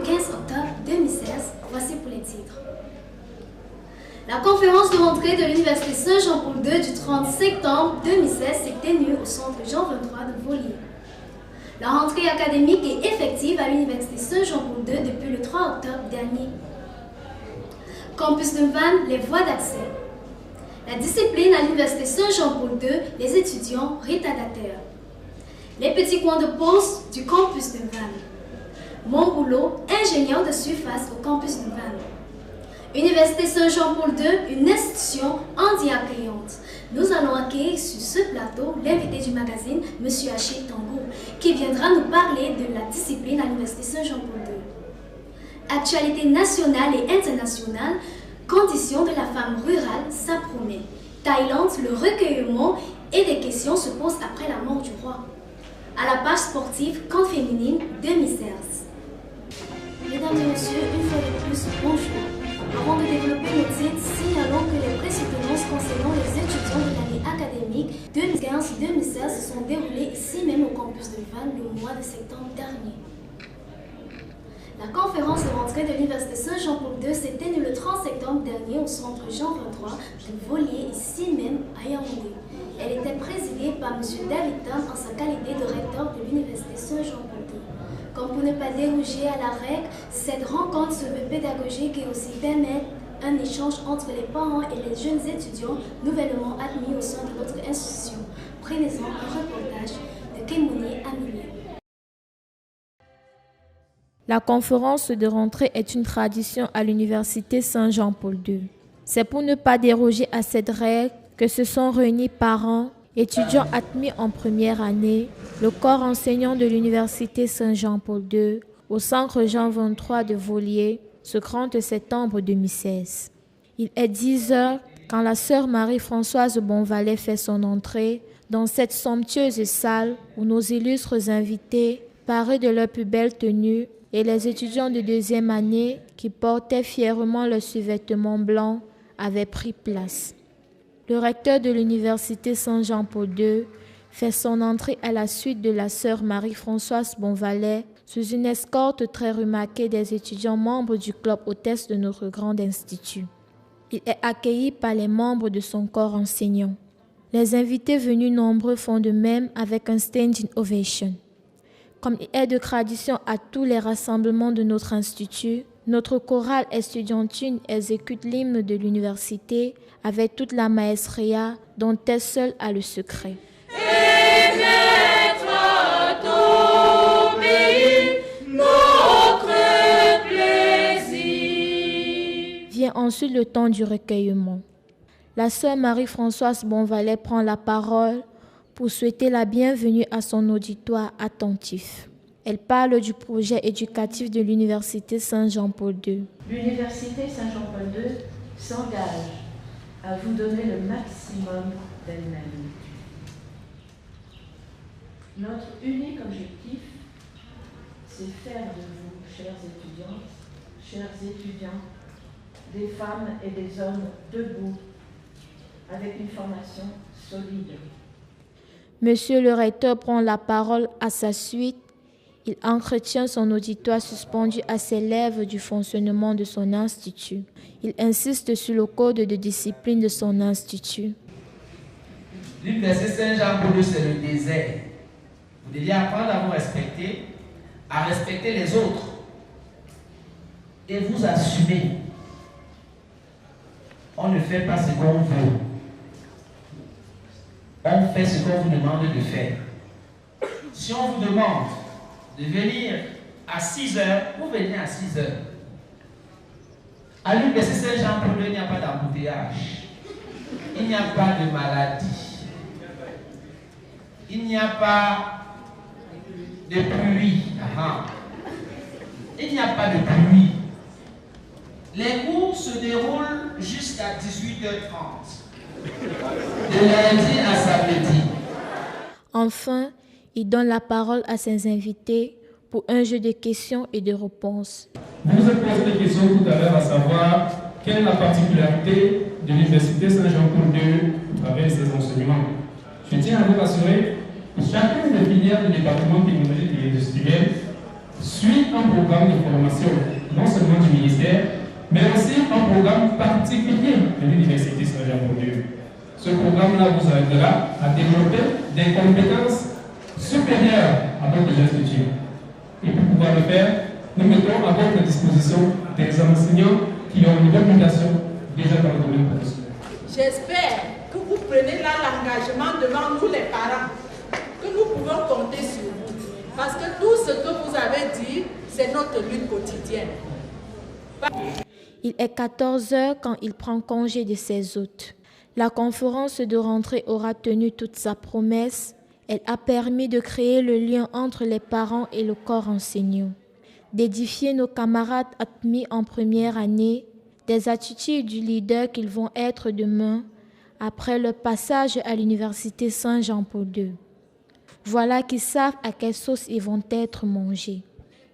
15 octobre 2016. Voici pour les titres. La conférence de rentrée de l'Université Saint-Jean-Paul II du 30 septembre 2016 s'est tenue au centre Jean 23 de Volier. La rentrée académique est effective à l'Université Saint-Jean-Paul II depuis le 3 octobre dernier. Campus de Vannes, les voies d'accès. La discipline à l'Université Saint-Jean-Paul II, les étudiants retardataires. Les petits coins de pause du campus de Vannes. Mon boulot, ingénieur de surface au campus de Vannes. Université Saint-Jean-Paul II, une institution handi-accueillante. Nous allons accueillir sur ce plateau l'invité du magazine, M. Achille Tango, qui viendra nous parler de la discipline à l'Université Saint-Jean-Paul II. Actualité nationale et internationale, conditions de la femme rurale, ça promet. Thaïlande, le recueillement et des questions se posent après la mort du roi. À la page sportive, camp féminine 2016. Mesdames et messieurs, une fois de plus, bonjour. Avant de développer nos titres, signalons que les précipitances concernant les étudiants de l'année académique 2015-2016 se sont déroulées ici même au campus de Vannes le mois de septembre dernier. La conférence de rentrée de l'Université Saint-Jean-Paul II s'est tenue le 30 septembre dernier au centre Jean 23 de Volier, ici même à Yaoundé. Elle était présidée par M. David Tam en sa qualité de recteur de l'Université Saint-Jean-Paul II. Comme pour ne pas déroger à la règle, cette rencontre se veut pédagogique et aussi permettre un échange entre les parents et les jeunes étudiants nouvellement admis au sein de notre institution. Prenez-en un reportage de Kemouni Amélie. La conférence de rentrée est une tradition à l'Université Saint-Jean-Paul II. C'est pour ne pas déroger à cette règle que se sont réunis parents, étudiants admis en première année, le corps enseignant de l'Université Saint-Jean-Paul II, au centre Jean 23 de Volier, ce 30 septembre 2016. Il est 10 heures quand la sœur Marie-Françoise Bonvalet fait son entrée dans cette somptueuse salle où nos illustres invités, parés de leur plus belle tenue, et les étudiants de deuxième année qui portaient fièrement leurs sous-vêtements blancs avaient pris place. Le recteur de l'Université Saint-Jean-Paul II fait son entrée à la suite de la sœur Marie-Françoise Bonvalet sous une escorte très remarquée des étudiants membres du club hôtesse de notre grand institut. Il est accueilli par les membres de son corps enseignant. Les invités venus nombreux font de même avec un standing ovation. Comme il est de tradition à tous les rassemblements de notre institut, notre chorale estudiantine exécute l'hymne de l'université avec toute la maestria dont elle seule a le secret. Et mettre à ton pays notre plaisir. Vient ensuite le temps du recueillement. La sœur Marie-Françoise Bonvalet prend la parole pour souhaiter la bienvenue à son auditoire attentif. Elle parle du projet éducatif de l'Université Saint-Jean-Paul II. L'Université Saint-Jean-Paul II s'engage à vous donner le maximum d'elle-même. Notre unique objectif, c'est faire de vous, chers étudiants, des femmes et des hommes debout, avec une formation solide. Monsieur le recteur prend la parole à sa suite. Il entretient son auditoire suspendu à ses lèvres du fonctionnement de son institut. Il insiste sur le code de discipline de son institut. L'Université Saint-Jean-Paul II, c'est le désert. Vous devez apprendre à vous respecter, à respecter les autres et vous assumer. On ne fait pas ce qu'on veut. On fait ce qu'on vous demande de faire. Si on vous demande de venir à 6 heures, vous venez à 6 heures. À l'Université Saint-Jean-Paul II, il n'y a pas d'embouteillage. Il n'y a pas de maladie. Il n'y a pas de pluie. Il n'y a pas de pluie. Les cours se déroulent jusqu'à 18h30. De lundi à samedi. Enfin, il donne la parole à ses invités pour un jeu de questions et de réponses. Vous vous êtes posé des questions tout à l'heure à savoir quelle est la particularité de l'Université Saint-Jean-Paul II à travers ses enseignements. Je tiens à vous rassurer que chacune des filières du département technologique et industriel suit un programme de formation, non seulement du ministère, mais aussi un programme particulier de l'Université Saint-Jean-Paul-II. Ce programme-là vous aidera à développer des compétences supérieures à votre institut. Et pour pouvoir le faire, nous mettons à votre disposition des enseignants qui ont une réputation déjà dans le domaine professionnel. J'espère que vous prenez là l'engagement devant nous les parents, que nous pouvons compter sur vous. Parce que tout ce que vous avez dit, c'est notre lutte quotidienne. Il est 14 heures quand il prend congé de ses hôtes. La conférence de rentrée aura tenu toute sa promesse. Elle a permis de créer le lien entre les parents et le corps enseignant, d'édifier nos camarades admis en première année, des attitudes du leader qu'ils vont être demain après leur passage à l'Université Saint-Jean-Paul-II. Voilà qu'ils savent à quelle sauce ils vont être mangés.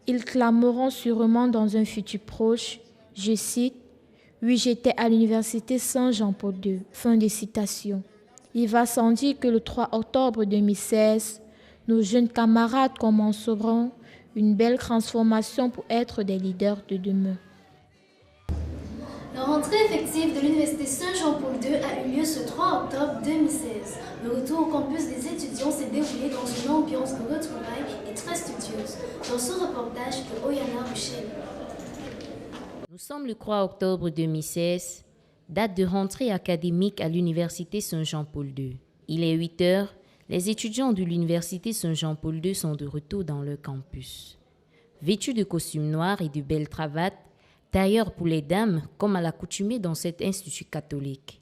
Ils clameront sûrement dans un futur proche, je cite, « Oui, j'étais à l'Université Saint-Jean-Paul-II ». Fin de citation. Il va sans dire que le 3 octobre 2016, nos jeunes camarades commenceront une belle transformation pour être des leaders de demain. La rentrée effective de l'Université Saint-Jean-Paul-II a eu lieu ce 3 octobre 2016. Le retour au campus des étudiants s'est déroulé dans une ambiance de retrouvailles et très studieuse. Dans ce reportage de Oyana Rochelle. Nous sommes le 3 octobre 2016, date de rentrée académique à l'Université Saint-Jean-Paul-II. Il est 8 heures, les étudiants de l'Université Saint-Jean-Paul-II sont de retour dans leur campus. Vêtus de costumes noirs et de belles cravates, tailleurs pour les dames comme à l'accoutumée dans cet institut catholique.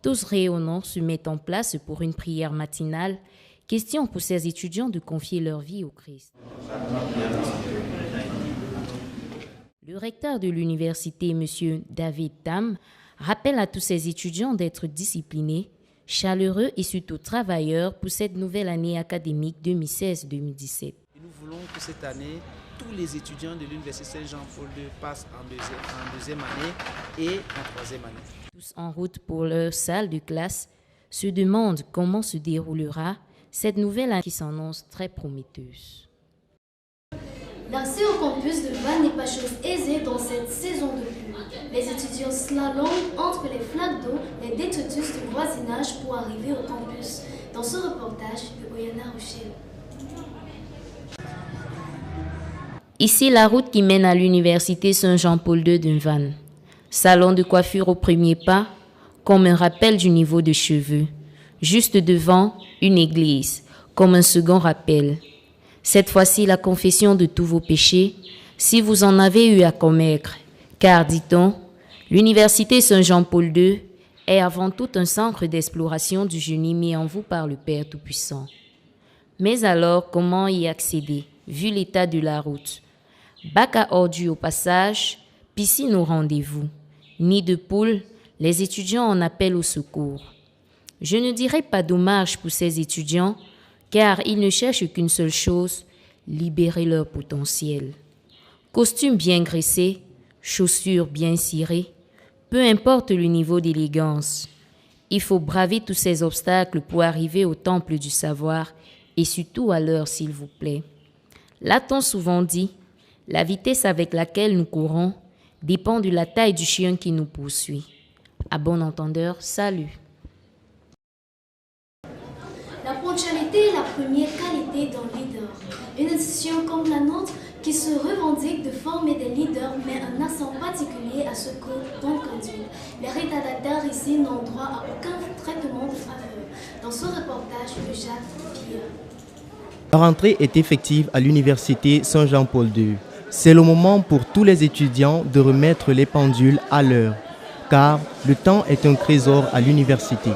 Tous rayonnants se mettent en place pour une prière matinale, question pour ces étudiants de confier leur vie au Christ. Le recteur de l'université, M. David Tam, rappelle à tous ces étudiants d'être disciplinés, chaleureux et surtout travailleurs pour cette nouvelle année académique 2016-2017. Et nous voulons que cette année, tous les étudiants de l'Université Saint-Jean-Paul-II passent en deuxième année et en troisième année. Tous en route pour leur salle de classe se demandent comment se déroulera cette nouvelle année qui s'annonce très prometteuse. L'accès au campus de Vannes n'est pas chose aisée dans cette saison de pluie. Les étudiants slalom entre les flaques d'eau, les détritus du voisinage pour arriver au campus. Dans ce reportage de Oyana Rochelle. Ici, la route qui mène à l'Université Saint-Jean-Paul-II de Vannes. Salon de coiffure au premier pas, comme un rappel du niveau de cheveux. Juste devant, une église, comme un second rappel. Cette fois-ci, la confession de tous vos péchés, si vous en avez eu à commettre. Car, dit-on, l'Université Saint-Jean-Paul-II est avant tout un centre d'exploration du génie mis en vous par le Père Tout-Puissant. Mais alors, comment y accéder, vu l'état de la route? Bac à ordures au passage, piscine au rendez-vous. Nid de poule, les étudiants en appellent au secours. Je ne dirais pas dommage pour ces étudiants, car ils ne cherchent qu'une seule chose, libérer leur potentiel. Costume bien graissé, chaussures bien cirées, peu importe le niveau d'élégance. Il faut braver tous ces obstacles pour arriver au temple du savoir et surtout à l'heure, s'il vous plaît. L'a-t-on souvent dit, la vitesse avec laquelle nous courons dépend de la taille du chien qui nous poursuit. À bon entendeur, salut. La ponctualité est la première qualité d'un leader. Une institution comme la nôtre qui se revendique de former des leaders met un accent particulier à ce code bonne conduite. Les retardataires ici n'ont droit à aucun traitement de faveur. Dans ce reportage de Jacques Pierre. La rentrée est effective à l'Université Saint-Jean-Paul-II. C'est le moment pour tous les étudiants de remettre les pendules à l'heure, car le temps est un trésor à l'université.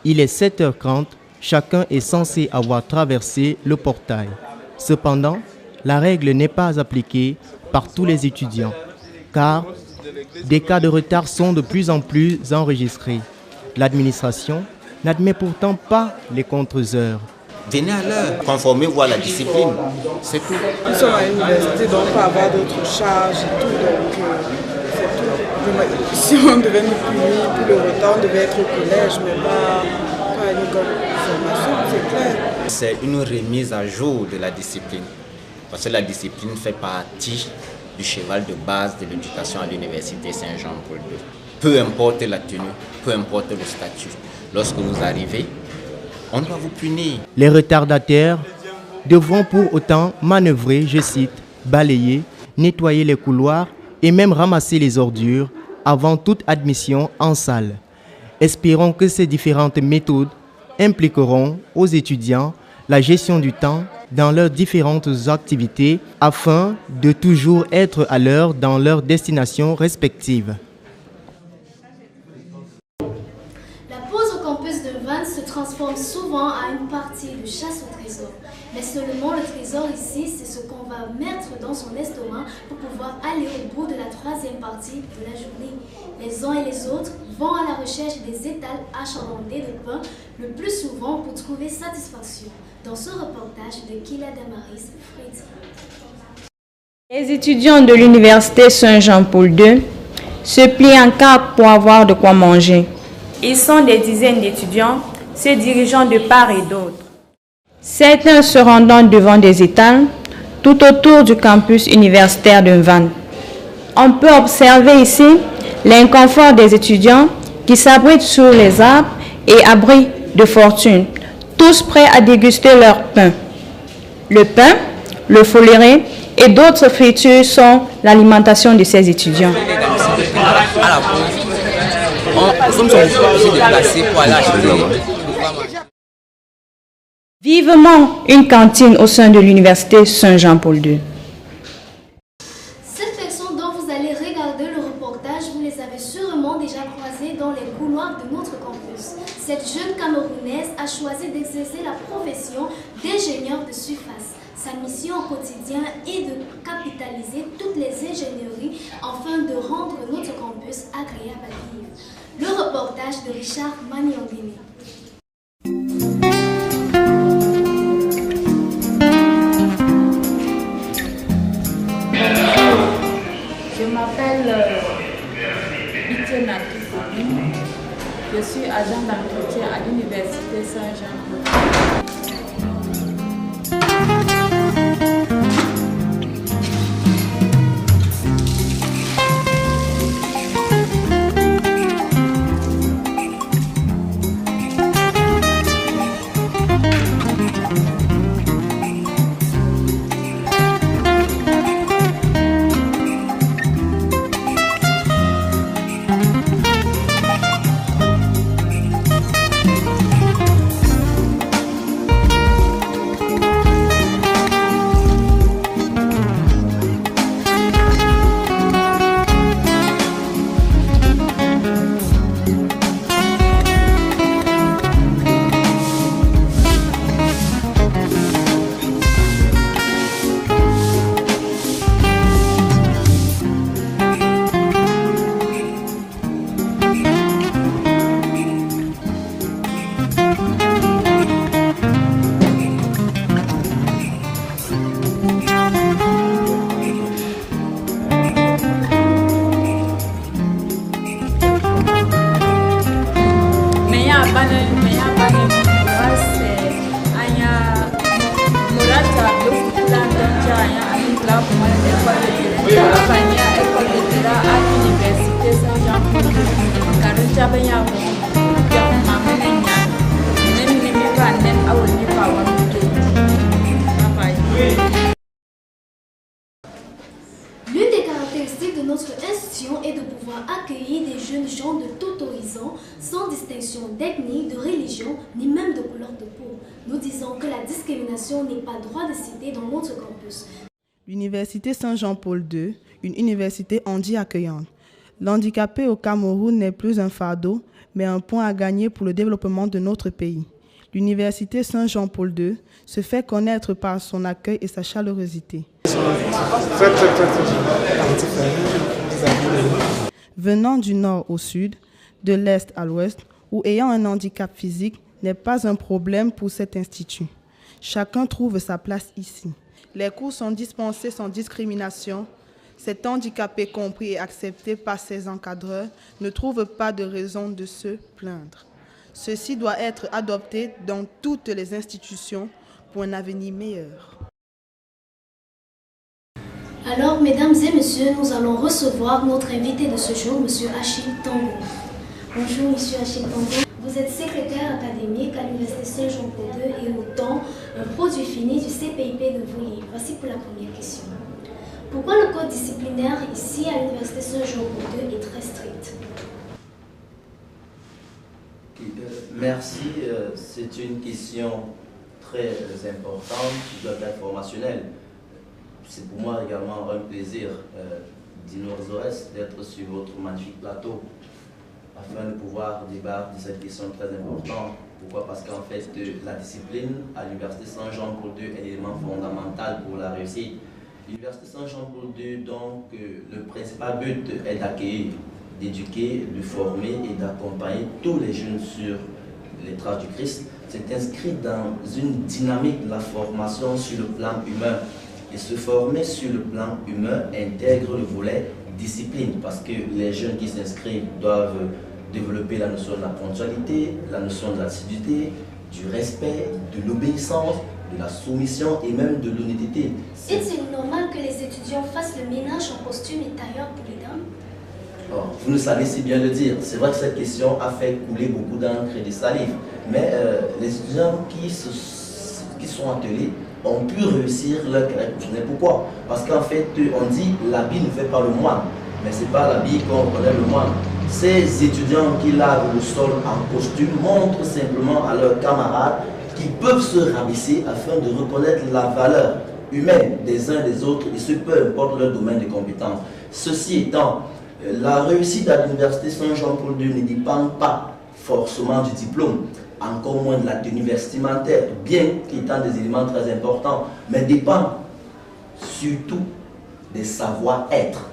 Il est 7h30, chacun est censé avoir traversé le portail. Cependant, la règle n'est pas appliquée par tous les étudiants, car des cas de retard sont de plus en plus enregistrés. L'administration n'admet pourtant pas les contre-heures. Venez à l'heure, conformez-vous à la discipline, c'est tout. Nous sommes à l'université, donc on peut avoir d'autres charges et tout, donc c'est tout. Si on devait nous punir pour le retard, on devait être au collège, mais pas à l'école de formation, c'est clair. C'est une remise à jour de la discipline. Parce que la discipline fait partie du cheval de base de l'éducation à l'université Saint-Jean-Paul II. Peu importe la tenue, peu importe le statut, lorsque vous arrivez, on doit vous punir. Les retardataires devront pour autant manœuvrer, je cite, balayer, nettoyer les couloirs et même ramasser les ordures avant toute admission en salle. Espérons que ces différentes méthodes impliqueront aux étudiants la gestion du temps dans leurs différentes activités afin de toujours être à l'heure dans leurs destinations respectives. La pause au campus de Vannes se transforme souvent à une partie de chasse au trésor. Mais seulement le trésor ici, c'est ce qu'on va mettre dans son estomac pour pouvoir aller au bout de la troisième partie de la journée. Les uns et les autres vont à la recherche des étals achalandés de pain, le plus souvent pour trouver satisfaction. Dans ce reportage de Kila Damaris, Freddy. Les étudiants de l'université Saint-Jean-Paul II se plient en quatre pour avoir de quoi manger. Ils sont des dizaines d'étudiants, se dirigeant de part et d'autre. Certains se rendant devant des étals tout autour du campus universitaire de Vannes. On peut observer ici l'inconfort des étudiants qui s'abritent sur les arbres et abris de fortune, tous prêts à déguster leur pain. Le pain, le foléré et d'autres fritures sont l'alimentation de ces étudiants. Vivement une cantine au sein de l'université Saint-Jean-Paul II. Cette personne dont vous allez regarder le reportage, vous les avez sûrement déjà croisées dans les couloirs de notre campus. Cette jeune Camerounaise a choisi d'exercer la profession d'ingénieur de surface. Sa mission au quotidien est de capitaliser toutes les ingénieries afin de rendre notre campus agréable à vivre. Le reportage de Richard Maniangini. Je m'appelle Etienne Akifobine. Je suis agent d'entretien à l'université Saint-Jean-Paul. L'une des caractéristiques de notre institution est de pouvoir accueillir des jeunes gens de tout horizon, sans distinction d'ethnie, de religion, ni même de couleur de peau. Nous disons que la discrimination n'est pas droit de cité dans notre campus. L'université Saint-Jean-Paul II, une université handi-accueillante. L'handicapé au Cameroun n'est plus un fardeau, mais un point à gagner pour le développement de notre pays. L'université Saint-Jean-Paul II se fait connaître par son accueil et sa chaleurosité. Venant du nord au sud, de l'est à l'ouest, ou ayant un handicap physique, n'est pas un problème pour cet institut. Chacun trouve sa place ici. Les cours sont dispensés sans discrimination. Cet handicapé compris et accepté par ses encadreurs ne trouve pas de raison de se plaindre. Ceci doit être adopté dans toutes les institutions pour un avenir meilleur. Alors, mesdames et messieurs, nous allons recevoir notre invité de ce jour, M. Achille Tango. Bonjour, M. Achille Tango. Vous êtes secrétaire académique à l'Université Saint-Jean-Paul II et autant un produit fini du CPIP de Volier. Voici pour la première question. Pourquoi le code disciplinaire ici à l'Université Saint-Jean-Paul II est très strict? Merci, c'est une question très importante qui doit être formationnelle. C'est pour moi également un plaisir d'Innorzores d'être sur votre magnifique plateau afin de pouvoir débattre de cette question très importante. Pourquoi? Parce qu'en fait, la discipline à l'Université Saint-Jean-Paul II est un élément fondamental pour la réussite. L'Université Saint-Jean-Paul II, donc, le principal but est d'accueillir, d'éduquer, de former et d'accompagner tous les jeunes sur les traces du Christ. C'est inscrit dans une dynamique de la formation sur le plan humain. Et se former sur le plan humain intègre le volet discipline, parce que les jeunes qui s'inscrivent doivent développer la notion de la ponctualité, la notion de l'assiduité, du respect, de l'obéissance, de la soumission et même de l'honnêteté. Est-il normal que les étudiants fassent le ménage en costume et tailleur pour les dames? Oh, vous ne savez si bien le dire. C'est vrai que cette question a fait couler beaucoup d'encre et de salive. Mais les étudiants qui sont attelés ont pu réussir leur carrière professionnelle. Pourquoi? Parce qu'en fait, on dit l'habit ne fait pas le moine. Mais ce n'est pas l'habit qu'on reconnaît le moine. Ces étudiants qui lavent le sol en costume montrent simplement à leurs camarades qu'ils peuvent se rabaisser afin de reconnaître la valeur humaine des uns des autres, et ce peu importe leur domaine de compétence. Ceci étant, la réussite à l'Université Saint-Jean-Paul II ne dépend pas forcément du diplôme, encore moins de la tenue vestimentaire, bien qu'étant des éléments très importants, mais dépend surtout des savoir-être,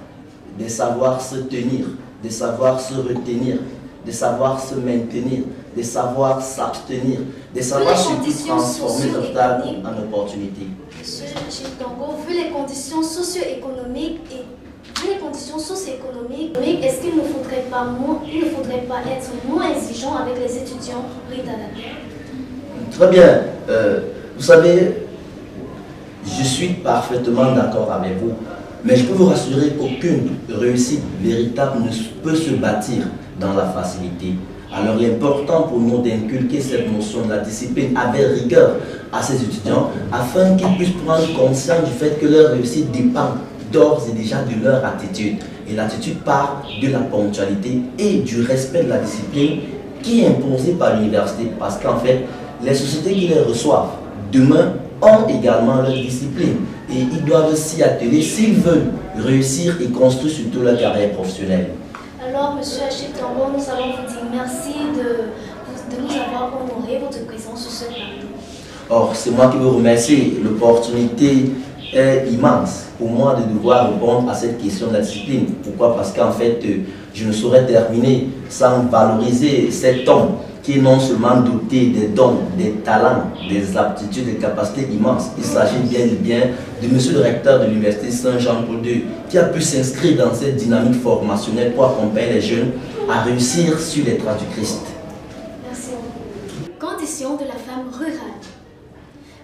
des savoir se tenir, des savoir se retenir, des savoir se maintenir, des savoir s'abstenir, des savoir surtout transformer les obstacles en opportunités. Monsieur Achille Tango, vu les conditions socio-économiques est-ce qu'il ne faudrait pas être moins exigeant avec les étudiants retardataires? Très bien. Vous savez, je suis parfaitement d'accord avec vous, mais je peux vous rassurer qu'aucune réussite véritable ne peut se bâtir dans la facilité. Alors il est important pour nous d'inculquer cette notion de la discipline avec rigueur à ces étudiants afin qu'ils puissent prendre conscience du fait que leur réussite dépend d'ores et déjà de leur attitude. Et l'attitude part de la ponctualité et du respect de la discipline qui est imposée par l'université. Parce qu'en fait, les sociétés qui les reçoivent demain ont également leur discipline. Et ils doivent s'y atteler s'ils veulent réussir et construire surtout leur carrière professionnelle. Alors, M. Achille Tango, nous allons vous dire merci de nous avoir honoré votre présence sur ce plateau. Or, c'est moi qui vous remercie. L'opportunité est immense pour moi de devoir répondre à cette question de la discipline. Pourquoi? Parce qu'en fait, je ne saurais terminer sans valoriser cet homme qui est non seulement doté des dons, des talents, des aptitudes, des capacités immenses. Il s'agit bien de monsieur le recteur de l'Université Saint-Jean-Paul II qui a pu s'inscrire dans cette dynamique formationnelle pour accompagner les jeunes à réussir sur les traces du Christ. Merci. Condition de la femme rurale.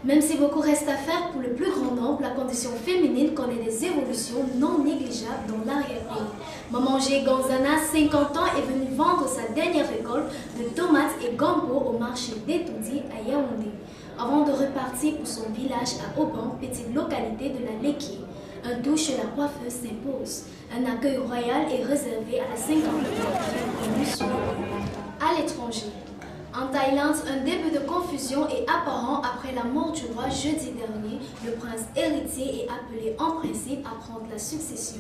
Même si beaucoup reste à faire pour le plus grand nombre, la condition féminine connaît des évolutions non négligeables dans l'arrière-pays. Maman G. Gonzana, 50 ans, est venue vendre sa dernière récolte de tomates et gombo au marché d'Etoudi à Yaoundé, avant de repartir pour son village à Auban, petite localité de la Léquier. Un tour chez la coiffeuse s'impose. Un accueil royal est réservé à la 50e à l'étranger. En Thaïlande, un début de confusion est apparent après la mort du roi jeudi dernier. Le prince héritier est appelé en principe à prendre la succession.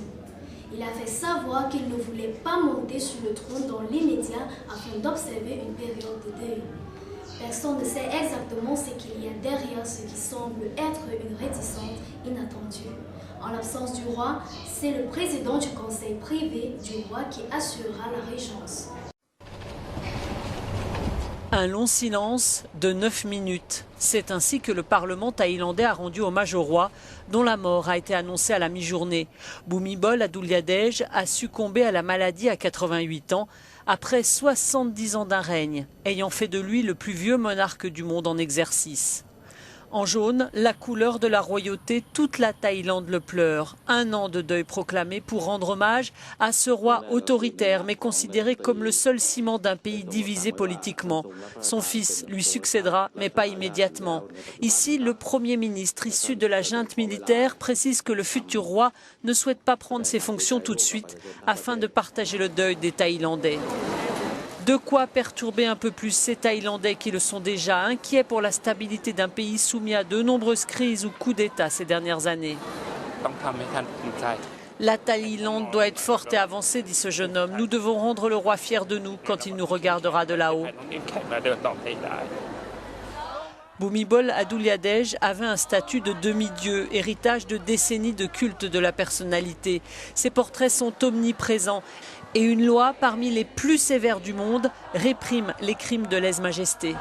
Il a fait savoir qu'il ne voulait pas monter sur le trône dans l'immédiat afin d'observer une période de deuil. Personne ne sait exactement ce qu'il y a derrière ce qui semble être une réticence inattendue. En l'absence du roi, c'est le président du conseil privé du roi qui assurera la régence. Un long silence de 9 minutes. C'est ainsi que le Parlement thaïlandais a rendu hommage au roi, dont la mort a été annoncée à la mi-journée. Bhumibol Adulyadej a succombé à la maladie à 88 ans, après 70 ans d'un règne, ayant fait de lui le plus vieux monarque du monde en exercice. En jaune, la couleur de la royauté, toute la Thaïlande le pleure. 1 an de deuil proclamé pour rendre hommage à ce roi autoritaire, mais considéré comme le seul ciment d'un pays divisé politiquement. Son fils lui succédera, mais pas immédiatement. Ici, le Premier ministre, issu de la junte militaire, précise que le futur roi ne souhaite pas prendre ses fonctions tout de suite, afin de partager le deuil des Thaïlandais. De quoi perturber un peu plus ces Thaïlandais qui le sont déjà, inquiets pour la stabilité d'un pays soumis à de nombreuses crises ou coups d'État ces dernières années. La Thaïlande doit être forte et avancée, dit ce jeune homme. Nous devons rendre le roi fier de nous quand il nous regardera de là-haut. Bhumibol Adulyadej avait un statut de demi-dieu, héritage de décennies de culte de la personnalité. Ses portraits sont omniprésents et une loi parmi les plus sévères du monde réprime les crimes de lèse-majesté.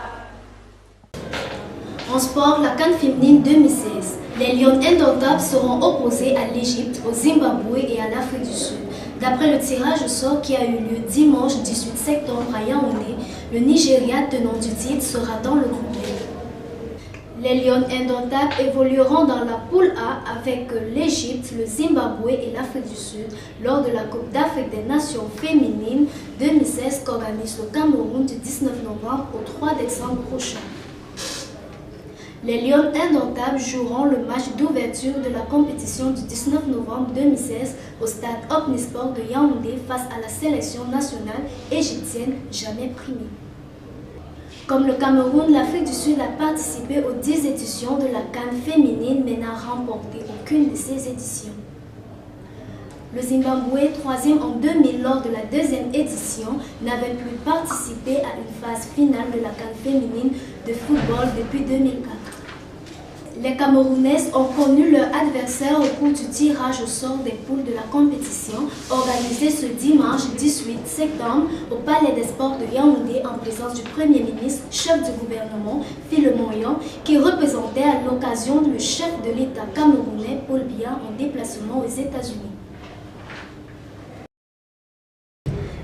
En sport, la CAN féminine 2016. Les Lions indomptables seront opposés à l'Égypte, au Zimbabwe et à l'Afrique du Sud. D'après le tirage au sort qui a eu lieu dimanche 18 septembre à Yaoundé, le Nigeria, tenant du titre, sera dans le groupe B. Les Lions indomptables évolueront dans la poule A avec l'Égypte, le Zimbabwe et l'Afrique du Sud lors de la Coupe d'Afrique des Nations féminines 2016 qu'organise le Cameroun du 19 novembre au 3 décembre prochain. Les Lions indomptables joueront le match d'ouverture de la compétition du 19 novembre 2016 au stade Omnisport de Yaoundé face à la sélection nationale égyptienne jamais primée. Comme le Cameroun, l'Afrique du Sud a participé aux 10 éditions de la CAN féminine mais n'a remporté aucune de ces éditions. Le Zimbabwe, 3e en 2000 lors de la 2e édition, n'avait plus participé à une phase finale de la CAN féminine de football depuis 2004. Les Camerounaises ont connu leur adversaire au cours du tirage au sort des poules de la compétition organisé ce dimanche 18 septembre au Palais des Sports de Yaoundé en présence du Premier ministre, chef du gouvernement, Philemon Yon, qui représentait à l'occasion le chef de l'État camerounais, Paul Biya, en déplacement aux États-Unis.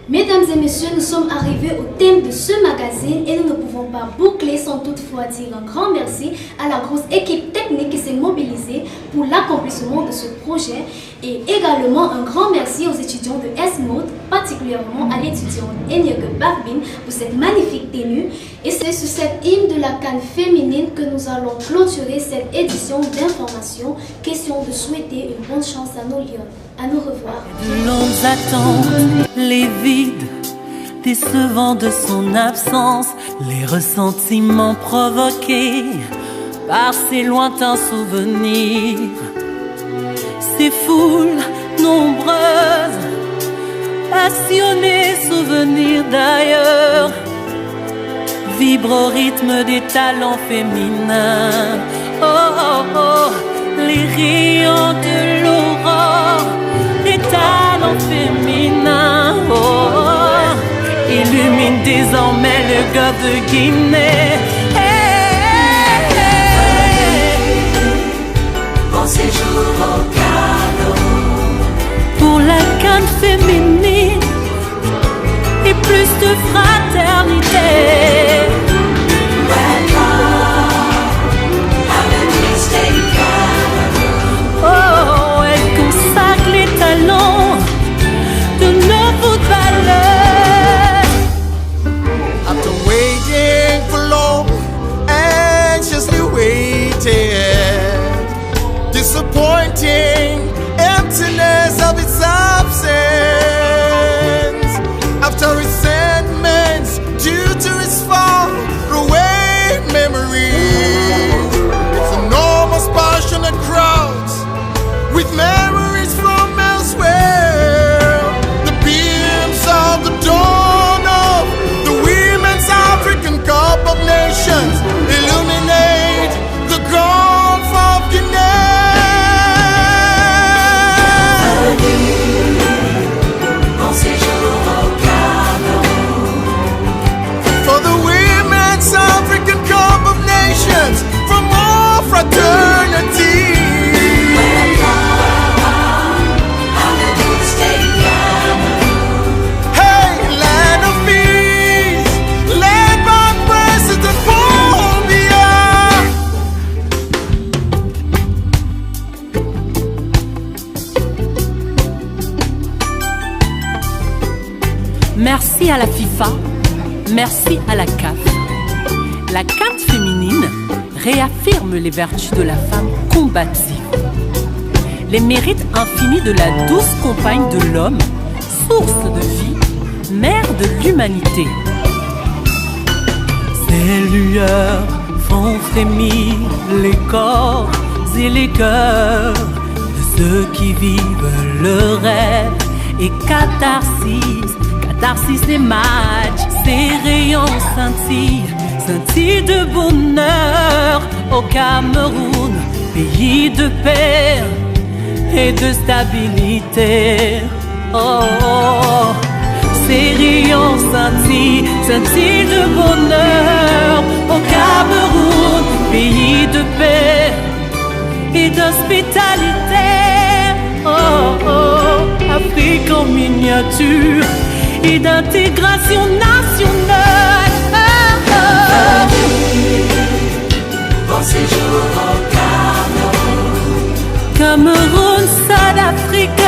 Mesdames et messieurs, nous sommes arrivés au thème de ce magazine et nous ne pouvons pas boucler sans toutefois dire un grand merci à la grosse équipe technique qui s'est mobilisée pour l'accomplissement de ce projet et également un grand merci aux étudiants de S-Mode, particulièrement à l'étudiante Enyege Barbin pour cette magnifique tenue. Et c'est sur cette hymne de la CAN féminine que nous allons clôturer cette édition d'information. Question de souhaiter une bonne chance à nos lions. À nous revoir. Longues attentes, les vides, décevants de son absence, les ressentiments provoqués par ces lointains souvenirs, ces foules nombreuses, passionnés souvenirs d'ailleurs, vibrent au rythme des talents féminins. Oh oh oh, les rayons de l'aurore, des talents féminins, oh, illumine désormais le golfe de Guinée. Bon séjour au Cameroun pour la CAN féminine et plus de fraternité. Oh, elle consacre les talents de nos footballeurs. After waiting for long, anxiously waiting, disappointing emptiness of its absence. After resentments due to its Merci à la FIFA, merci à la CAF. La carte féminine réaffirme les vertus de la femme combative, les mérites infinis de la douce compagne de l'homme, source de vie, mère de l'humanité. Ces lueurs font frémir les corps et les cœurs de ceux qui vivent le rêve. Et catharsis des matchs, ces rayons scintillent de bonheur au Cameroun, pays de paix et de stabilité. Oh, oh. Ces rayons scintillent de bonheur au Cameroun, pays de paix et d'hospitalité. Oh, oh, Afrique en miniature et d'intégration nationale. Oh, oh. Bon séjour au Cameroun, South Africa.